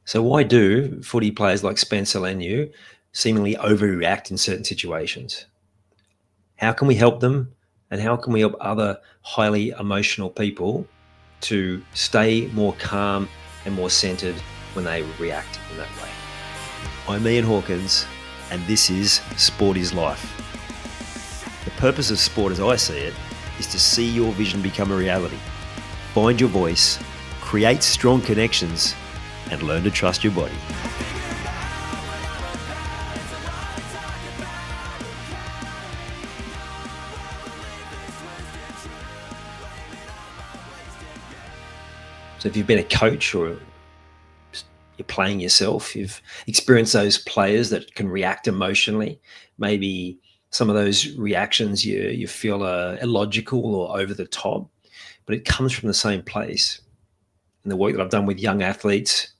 So why do footy players like Spencer Leniu seemingly overreact in certain situations? How can we help them? And how can we help other highly emotional people to stay more calm and more centered when they react in that way? I'm Ian Hawkins, and this is Sport is Life. The purpose of sport, as I see it, is to see your vision become a reality. Find your voice, create strong connections, and learn to trust your body. So if you've been a coach or you're playing yourself, you've experienced those players that can react emotionally. Maybe some of those reactions you feel are illogical or over the top, but it comes from the same place. In the work that I've done with young athletes,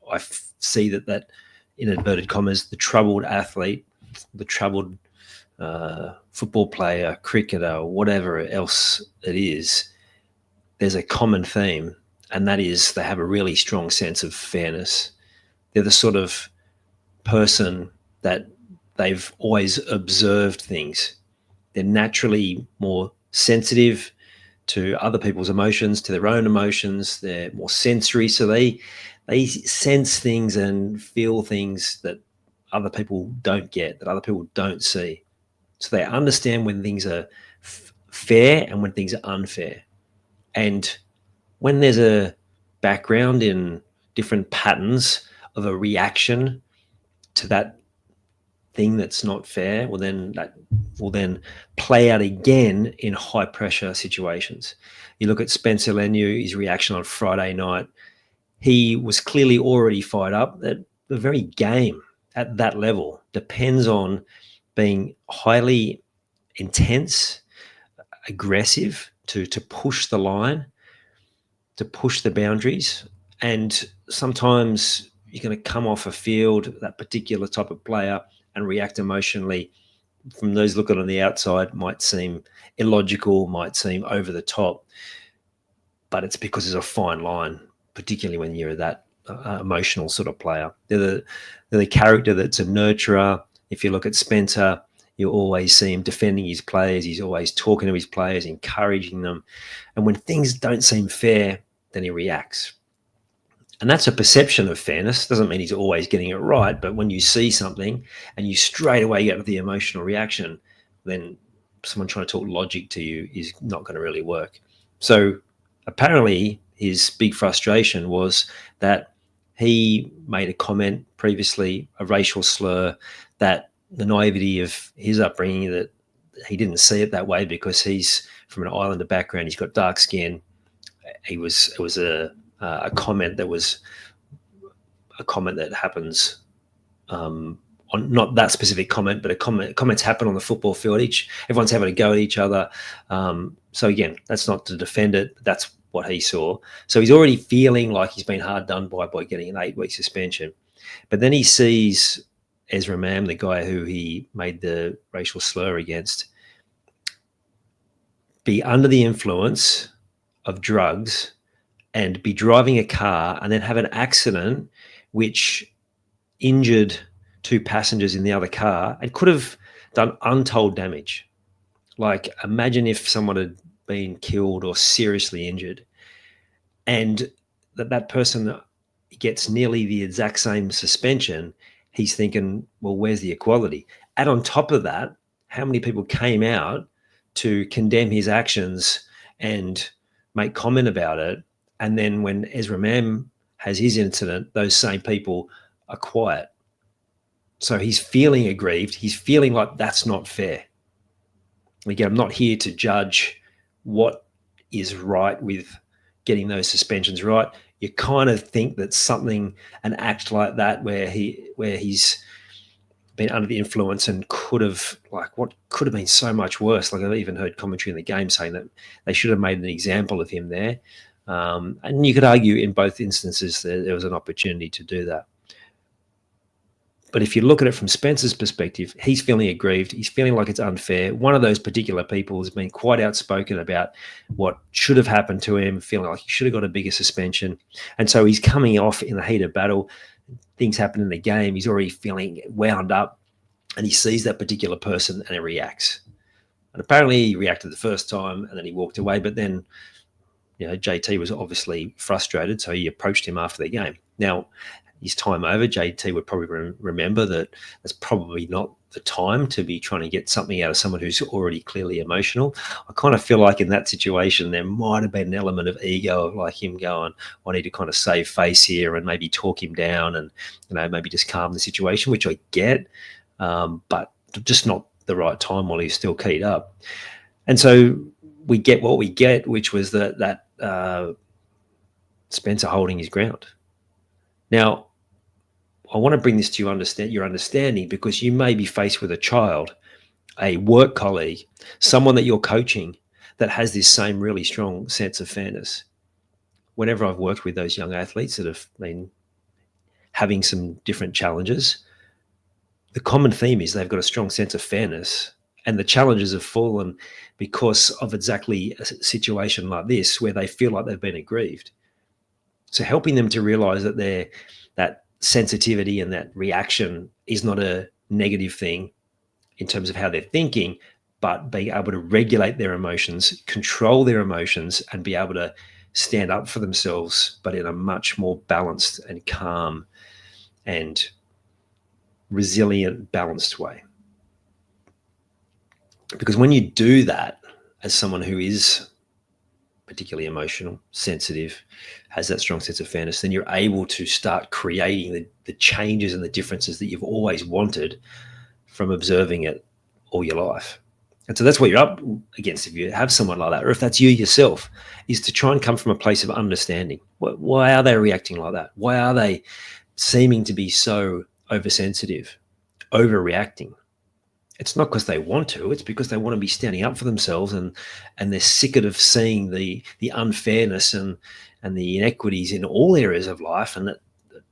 I see that in inverted commas, the troubled athlete, the troubled football player, cricketer, whatever else it is, there's a common theme, and that is they have a really strong sense of fairness. They're the sort of person that they've always observed things. They're naturally more sensitive to other people's emotions, to their own emotions. They're more sensory, so they sense things and feel things that other people don't get, that other people don't see. So they understand when things are fair and when things are unfair. And when there's a background in different patterns of a reaction to that thing that's not fair, well, then that will then play out again in high pressure situations. You look at Spencer Leniu, his reaction on Friday night. He was clearly already fired up. That the very game at that level depends on being highly intense, aggressive to push the line, to push the boundaries. And sometimes you're going to come off a field, that particular type of player, and react emotionally. From those looking on the outside, might seem illogical, might seem over the top, but it's because there's a fine line, particularly when you're that emotional sort of player. They're the character that's a nurturer. If you look at Spencer, you always see him defending his players. He's always talking to his players, encouraging them. And when things don't seem fair, then he reacts. And that's a perception of fairness. Doesn't mean he's always getting it right, but when you see something and you straight away get the emotional reaction, then someone trying to talk logic to you is not going to really work. So apparently his big frustration was that he made a comment previously, a racial slur, that the naivety of his upbringing, that he didn't see it that way because he's from an Islander background. He's got dark skin. It was a comment that was a comment that happens on not that specific comment, but comments happen on the football field. Everyone's having a go at each other. So again, that's not to defend it. But that's what he saw. So he's already feeling like he's been hard done by getting an 8-week suspension. But then he sees Ezra Mam, the guy who he made the racial slur against, be under the influence of drugs and be driving a car and then have an accident which injured 2 passengers in the other car and could have done untold damage. Like, imagine if someone had been killed or seriously injured, and that person gets nearly the exact same suspension. He's thinking, well, where's the equality? And on top of that, how many people came out to condemn his actions and make comment about it? And then when Ezra Mam has his incident, those same people are quiet. So he's feeling aggrieved. He's feeling like that's not fair. Again, I'm not here to judge what is right with getting those suspensions right. You kind of think that an act like that where he's been under the influence and could have been so much worse. Like, I've even heard commentary in the game saying that they should have made an example of him there. And you could argue in both instances there was an opportunity to do that. But if you look at it from Spencer's perspective, he's feeling aggrieved. He's feeling like it's unfair. One of those particular people has been quite outspoken about what should have happened to him, feeling like he should have got a bigger suspension. And so he's coming off in the heat of battle. Things happen in the game. He's already feeling wound up, and he sees that particular person and he reacts. And apparently he reacted the first time and then he walked away. But then, JT was obviously frustrated, so he approached him after the game. Now, his time over, JT would probably remember that that's probably not the time to be trying to get something out of someone who's already clearly emotional. I kind of feel like in that situation, there might have been an element of ego of like him going, I need to kind of save face here and maybe talk him down and, maybe just calm the situation, which I get, but just not the right time while he's still keyed up. And so we get what we get, which was that Spencer holding his ground. Now, I want to bring this to your understanding, because you may be faced with a child, a work colleague, someone that you're coaching that has this same really strong sense of fairness. Whenever I've worked with those young athletes that have been having some different challenges, the common theme is they've got a strong sense of fairness, and the challenges have fallen because of exactly a situation like this where they feel like they've been aggrieved. So helping them to realize that that sensitivity and that reaction is not a negative thing in terms of how they're thinking, but being able to regulate their emotions, control their emotions, and be able to stand up for themselves, but in a much more balanced and calm and resilient, balanced way. Because when you do that as someone who is particularly emotional, sensitive, has that strong sense of fairness, then you're able to start creating the changes and the differences that you've always wanted from observing it all your life. And so that's what you're up against if you have someone like that, or if that's you yourself, is to try and come from a place of understanding. Why are they reacting like that? Why are they seeming to be so oversensitive, overreacting? It's not because they want to, it's because they want to be standing up for themselves, and they're sick of seeing the unfairness and the inequities in all areas of life. And that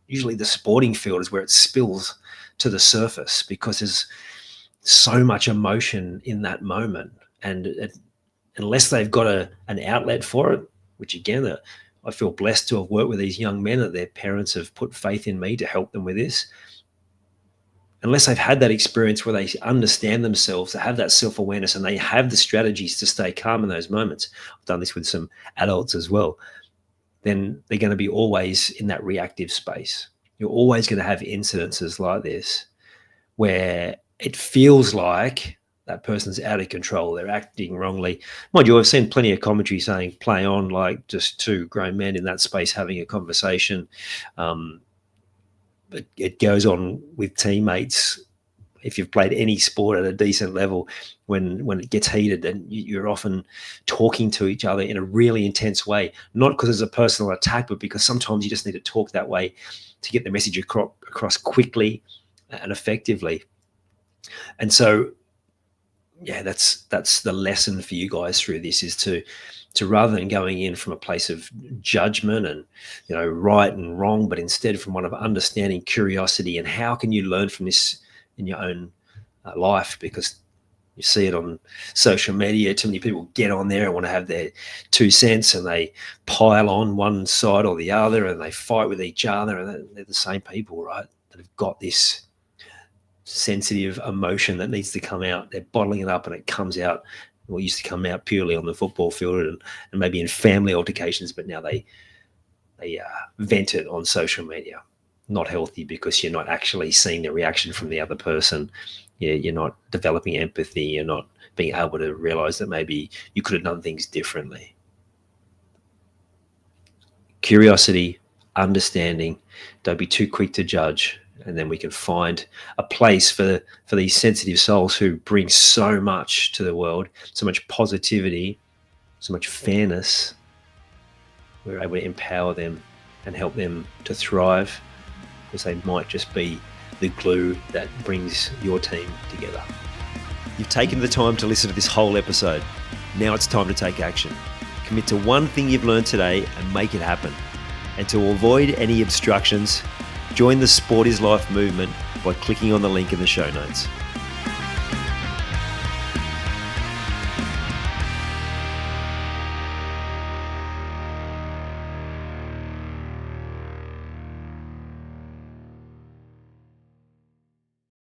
usually the sporting field is where it spills to the surface because there's so much emotion in that moment. And unless they've got an outlet for it, which again, I feel blessed to have worked with these young men, that their parents have put faith in me to help them with this. Unless they've had that experience where they understand themselves, they have that self-awareness, and they have the strategies to stay calm in those moments. I've done this with some adults as well. Then they're going to be always in that reactive space. You're always going to have incidences like this where it feels like that person's out of control. They're acting wrongly. Mind you, I've seen plenty of commentary saying play on, like just two grown men in that space having a conversation. But it goes on with teammates. If you've played any sport at a decent level, when it gets heated, and you're often talking to each other in a really intense way, not because it's a personal attack, but because sometimes you just need to talk that way to get the message across quickly and effectively. And so, yeah, that's the lesson for you guys through this, is to rather than going in from a place of judgment and, right and wrong, but instead from one of understanding, curiosity, and how can you learn from this in your own life? Because you see it on social media. Too many people get on there and want to have their 2 cents, and they pile on one side or the other, and they fight with each other. And they're the same people, right, that have got this sensitive emotion that needs to come out. They're bottling it up, and it comes out. What used to come out purely on the football field and maybe in family altercations, but now they vent it on social media. Not healthy, because you're not actually seeing the reaction from the other person. You're not developing empathy. You're not being able to realize that maybe you could have done things differently. Curiosity, understanding, don't be too quick to judge. And then we can find a place for these sensitive souls who bring so much to the world, so much positivity, so much fairness. We're able to empower them and help them to thrive, because they might just be the glue that brings your team together. You've taken the time to listen to this whole episode. Now it's time to take action. Commit to one thing you've learned today and make it happen. And to avoid any obstructions, Join the Sport is Life movement by clicking on the link in the show notes.